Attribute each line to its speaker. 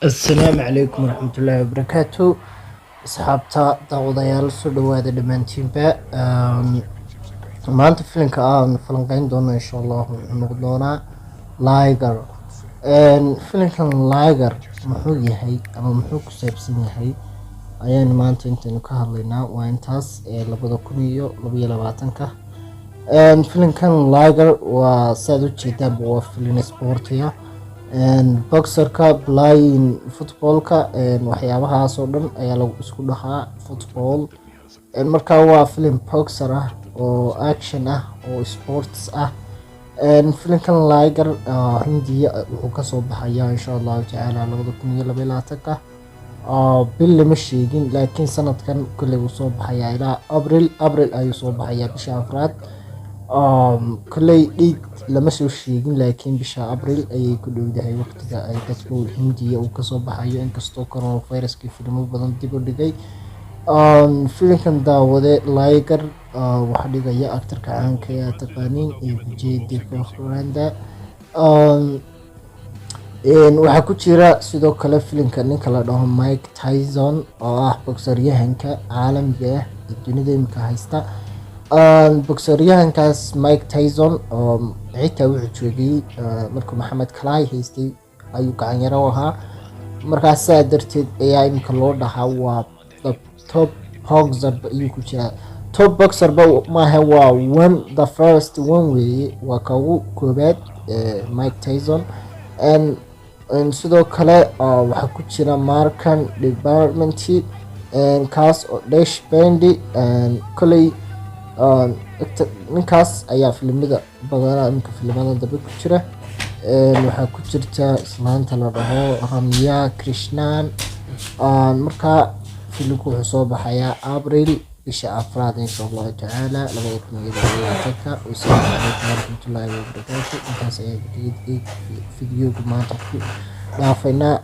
Speaker 1: السلام عليكم ورحمة الله وبركاته. أصحابتا داوداyaal soo dhawaada dhamaantiinba. maanta filimka aan falanqeyn doono insha Allah wuxuu noqon doonaa Liger. filimkan Liger muxuu yahay ama muxuu ku saabsan yahay ayaan maanta intaanu ka hadlaynaa. waa intaas 2022ka. filimkan Liger waa saad u jeedaan waa filim sportiya boxerka blind footballka waxyaabahaas oo dhan ayaa lagu isku dhahaa football. marka waa film boxer ah oo action ah oo sports ah. filimkan Liger hindiya wuxuu kasoo baxayaa insha Allah tacaala 2022ka. bil lama sheegin laakiin sanadkan kulli wuu soo baxayaa ilaa April ayuu soo baxayaa bisha afraad. كلي ديد لما سو شيغين لكن بشا أبريل أي كله ده وقت ده أي تسمو هندية وكسب بحيو إن كستو كورونا فيروس كيف فيلمو بدن تيجو دقي. فيلم كان دا وده لايكر واحد جاي أكتر كعان كيا تقانين بيجي دي كوخراندا. إن وحكو تيرا سيدو كلا فيلم كان كلا دهم مايك تايسون بوكسرية هنكا عالم جاه الدنيا ده مكهيستا. بوكسريانكاس مايك تايسون عيتا wuxuu joogay markuu maxamed kalaay haystay ayuu gacan yaro ahaa markaas darteed ayaa imka loo dhahaa waa top boxer ayuu ku jiraa. top boxer maaha waa the first one way waa ka ugu koobaad Mike Tyson sidoo kale waxa ku jira Markan Department kaas oo Dash Bandy kolay ninkaas ayaa filimada badanaa imka filimada dambe ku jira. waxaa ku jirta islaanta la dhaho Ramya Krishnan. marka filimku wuxuu soo baxayaa April bisha afraad insha Allah tacaala 2022ka. Wasalaamu calaykum warahmatullaahi wabarakaatuh. intaas ayaa videoga maanta ku dhaafaynaa.